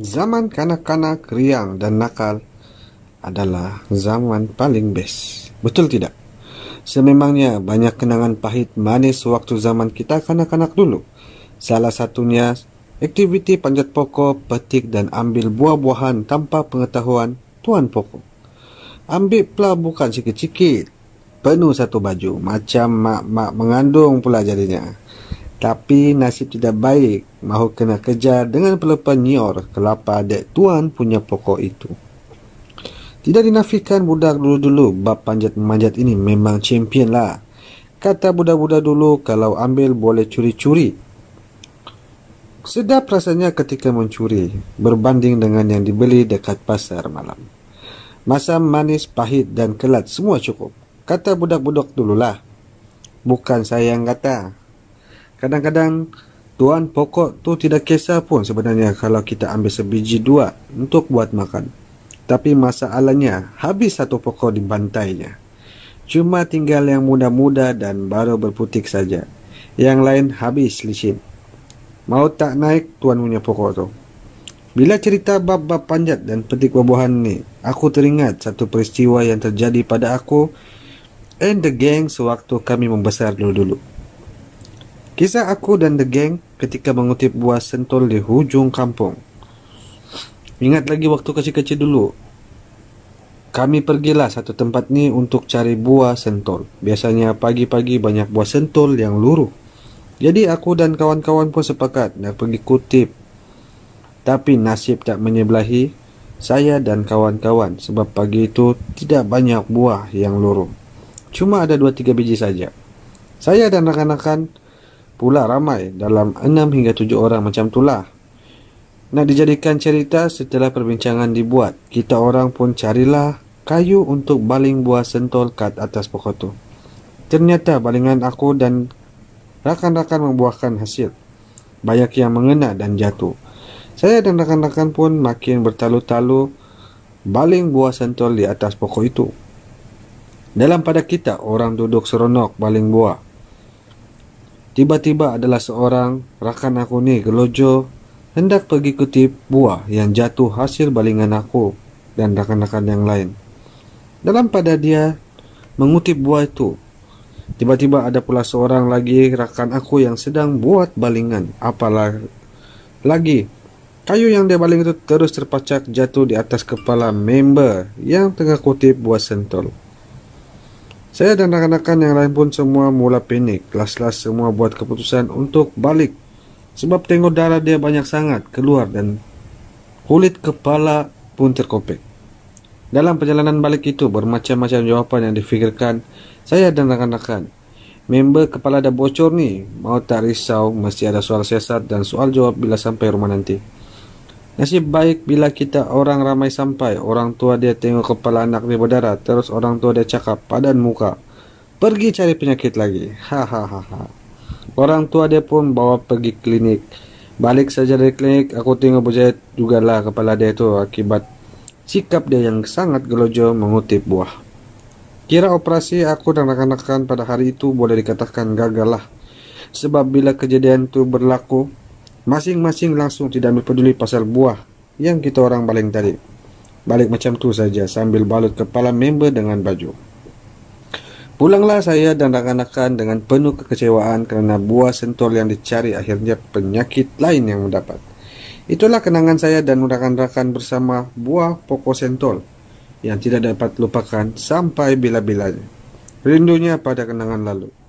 Zaman kanak-kanak, riang dan nakal adalah zaman paling best. Betul tidak? Sememangnya banyak kenangan pahit manis waktu zaman kita kanak-kanak dulu. Salah satunya aktiviti panjat pokok, petik dan ambil buah-buahan tanpa pengetahuan tuan pokok. Ambil pula bukan sikit-sikit, penuh satu baju, macam mak-mak mengandung pula jadinya. Tapi nasib tidak baik, mahu kena kejar dengan pelepan nyor kelapa adik tuan punya pokok itu. Tidak dinafikan budak dulu-dulu bab panjat-memanjat ini memang champion lah. Kata budak-budak dulu kalau ambil boleh curi-curi. Sedap rasanya ketika mencuri berbanding dengan yang dibeli dekat pasar malam. Masam manis, pahit dan kelat semua cukup. Kata budak-budak dululah. Bukan saya yang kata. Kadang-kadang tuan pokok tu tidak kisah pun sebenarnya kalau kita ambil sebiji dua untuk buat makan. Tapi masalahnya habis satu pokok dibantainya. Cuma tinggal yang muda-muda dan baru berputik saja. Yang lain habis licin. Mau tak naik tuan punya pokok tu. Bila cerita bab-bab panjat dan petik buah-buahan ni, aku teringat satu peristiwa yang terjadi pada aku and the gang sewaktu kami membesar dulu-dulu. Kisah aku dan the gang ketika mengutip buah sentol di hujung kampung. Ingat lagi waktu kecil-kecil dulu. Kami pergilah satu tempat ni untuk cari buah sentol. Biasanya pagi-pagi banyak buah sentol yang luruh. Jadi aku dan kawan-kawan pun sepakat nak pergi kutip. Tapi nasib tak menyebelahi saya dan kawan-kawan sebab pagi itu tidak banyak buah yang luruh. Cuma ada 2-3 biji saja. Saya dan rakan-rakan pula ramai dalam 6 hingga 7 orang macam itulah. Nak dijadikan cerita setelah perbincangan dibuat, kita orang pun carilah kayu untuk baling buah sentol kat atas pokok tu. Ternyata balingan aku dan rakan-rakan membuahkan hasil. Banyak yang mengena dan jatuh. Saya dan rakan-rakan pun makin bertalu-talu baling buah sentol di atas pokok itu. Dalam pada kita, orang duduk seronok baling buah. Tiba-tiba adalah seorang rakan aku ni gelojo hendak pergi kutip buah yang jatuh hasil balingan aku dan rakan-rakan yang lain. Dalam pada dia mengutip buah itu, tiba-tiba ada pula seorang lagi rakan aku yang sedang buat balingan. Apalagi kayu yang dia baling itu terus terpacak jatuh di atas kepala member yang tengah kutip buah sentol. Saya dan rakan-rakan yang lain pun semua mula panik. Kelas-kelas semua buat keputusan untuk balik. Sebab tengok darah dia banyak sangat keluar dan kulit kepala pun terkopek. Dalam perjalanan balik itu bermacam-macam jawapan yang difikirkan saya dan rakan-rakan. Member kepala dah bocor ni, mau tak risau mesti ada soal siasat dan soal jawab bila sampai rumah nanti. Nasib baik bila kita orang ramai sampai, orang tua dia tengok kepala anak dia berdarah, terus orang tua dia cakap padan muka, pergi cari penyakit lagi. Hahaha. Orang tua dia pun bawa pergi klinik. Balik saja dari klinik, aku tengok berjahit jugalah kepala dia itu akibat sikap dia yang sangat gelojo mengutip buah. Kira operasi aku dan rakan-rakan pada hari itu boleh dikatakan gagal lah. Sebab bila kejadian itu berlaku, masing-masing langsung tidak ambil peduli pasal buah yang kita orang baling tadi. Balik macam tu saja sambil balut kepala member dengan baju. Pulanglah saya dan rakan-rakan dengan penuh kekecewaan kerana buah sentol yang dicari akhirnya penyakit lain yang mendapat. Itulah kenangan saya dan rakan-rakan bersama buah pokok sentol yang tidak dapat lupakan sampai bila-bilanya. Rindunya pada kenangan lalu.